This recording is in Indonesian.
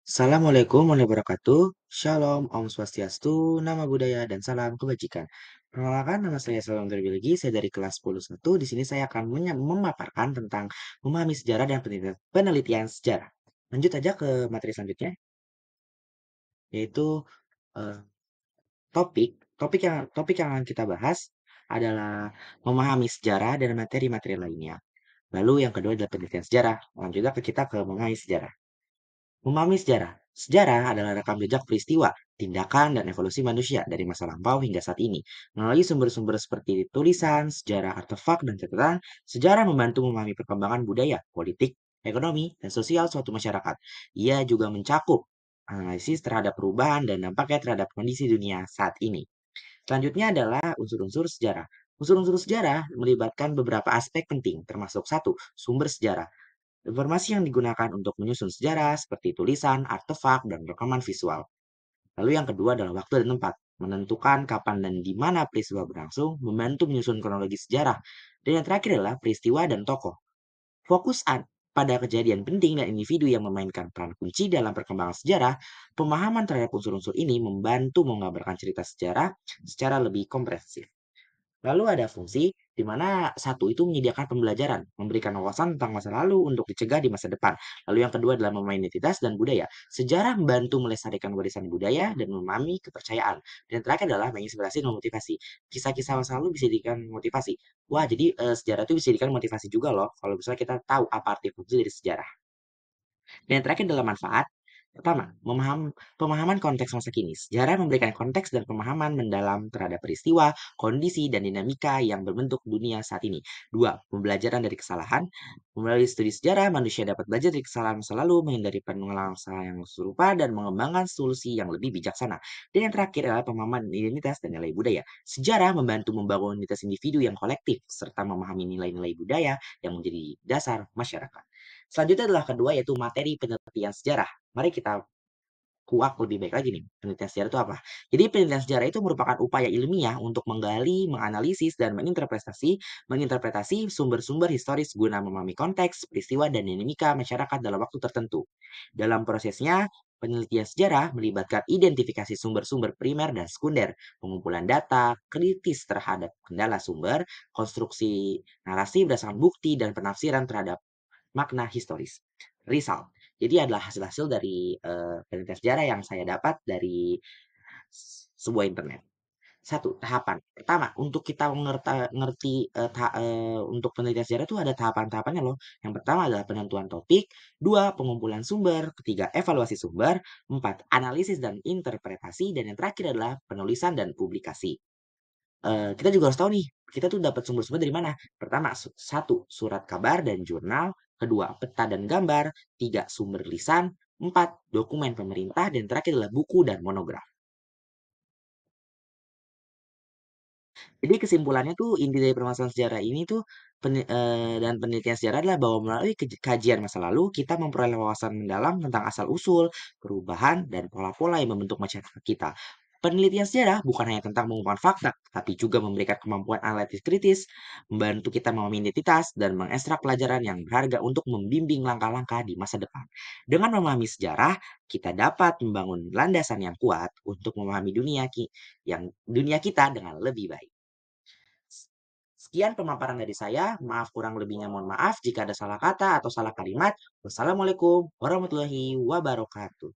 Assalamualaikum warahmatullahi wabarakatuh. Shalom, Om Swastiastu, Nama Budaya, dan Salam Kebajikan. Perkenalkan, nama saya Salam Terbiologi, saya dari kelas 101. Di sini saya akan memaparkan tentang memahami sejarah dan penelitian sejarah. Lanjut aja ke materi selanjutnya, yaitu eh, topik yang akan kita bahas adalah memahami sejarah dan materi-materi lainnya. Lalu yang kedua adalah penelitian sejarah. Lanjut kita ke memahami sejarah. Memahami sejarah. Sejarah adalah rekam jejak peristiwa, tindakan, dan evolusi manusia dari masa lampau hingga saat ini. Melalui sumber-sumber seperti tulisan, sejarah, artefak, dan catatan, sejarah membantu memahami perkembangan budaya, politik, ekonomi, dan sosial suatu masyarakat. Ia juga mencakup analisis terhadap perubahan dan dampaknya terhadap kondisi dunia saat ini. Selanjutnya adalah unsur-unsur sejarah. Unsur-unsur sejarah melibatkan beberapa aspek penting, termasuk satu, sumber sejarah. Informasi yang digunakan untuk menyusun sejarah seperti tulisan, artefak, dan rekaman visual. Lalu yang kedua adalah waktu dan tempat. Menentukan kapan dan di mana peristiwa berlangsung, membantu menyusun kronologi sejarah. Dan yang terakhir adalah peristiwa dan tokoh. Pada kejadian penting dan individu yang memainkan peran kunci dalam perkembangan sejarah, pemahaman terhadap unsur-unsur ini membantu menggambarkan cerita sejarah secara lebih komprehensif. Lalu ada fungsi di mana satu itu menyediakan pembelajaran, memberikan wawasan tentang masa lalu untuk dicegah di masa depan. Lalu yang kedua adalah memahami identitas dan budaya. Sejarah membantu melestarikan warisan budaya dan memahami kepercayaan. Dan yang terakhir adalah menginspirasi dan memotivasi. Kisah-kisah masa lalu bisa dijadikan motivasi. Wah, jadi sejarah itu bisa dijadikan motivasi juga loh. Kalau misalnya kita tahu apa arti fungsi dari sejarah. Dan yang terakhir adalah manfaat. Pertama, pemahaman konteks masa kini. Sejarah memberikan konteks dan pemahaman mendalam terhadap peristiwa, kondisi, dan dinamika yang berbentuk dunia saat ini. Dua, pembelajaran dari kesalahan. Melalui studi sejarah, manusia dapat belajar dari kesalahan masa lalu, menghindari pengulangan kesalahan yang serupa, dan mengembangkan solusi yang lebih bijaksana. Dan yang terakhir adalah pemahaman identitas dan nilai budaya. Sejarah membantu membangun identitas individu yang kolektif, serta memahami nilai-nilai budaya yang menjadi dasar masyarakat. Selanjutnya adalah kedua yaitu materi penelitian sejarah. Mari kita kuak lebih baik lagi nih. Penelitian sejarah itu apa? Jadi penelitian sejarah itu merupakan upaya ilmiah untuk menggali, menganalisis, dan menginterpretasi sumber-sumber historis guna memahami konteks, peristiwa, dan dinamika masyarakat dalam waktu tertentu. Dalam prosesnya, penelitian sejarah melibatkan identifikasi sumber-sumber primer dan sekunder, pengumpulan data, kritis terhadap kendala sumber, konstruksi narasi berdasarkan bukti, dan penafsiran terhadap makna historis. Result. Jadi adalah hasil-hasil dari penelitian sejarah yang saya dapat dari sebuah internet. Satu, tahapan. Pertama, untuk kita ngerti untuk penelitian sejarah itu ada tahapan-tahapannya loh. Yang pertama adalah penentuan topik, dua, pengumpulan sumber, ketiga, evaluasi sumber, empat, analisis dan interpretasi, dan yang terakhir adalah penulisan dan publikasi. Kita juga harus tahu nih, kita tuh dapat sumber-sumber dari mana. Pertama, satu, surat kabar dan jurnal. Kedua, peta dan gambar. Tiga, sumber lisan. Empat, dokumen pemerintah. Dan terakhir adalah buku dan monograf. Jadi kesimpulannya tuh inti dari permasalahan sejarah ini tuh dan penelitian sejarah adalah bahwa melalui kajian masa lalu kita memperoleh wawasan mendalam tentang asal-usul, perubahan, dan pola-pola yang membentuk masyarakat kita. Penelitian sejarah bukan hanya tentang mengungkapkan fakta, tapi juga memberikan kemampuan analitis kritis, membantu kita memahami identitas, dan mengekstrak pelajaran yang berharga untuk membimbing langkah-langkah di masa depan. Dengan memahami sejarah, kita dapat membangun landasan yang kuat untuk memahami dunia kita dengan lebih baik. Sekian pemaparan dari saya. Maaf kurang lebihnya, mohon maaf jika ada salah kata atau salah kalimat. Wassalamualaikum warahmatullahi wabarakatuh.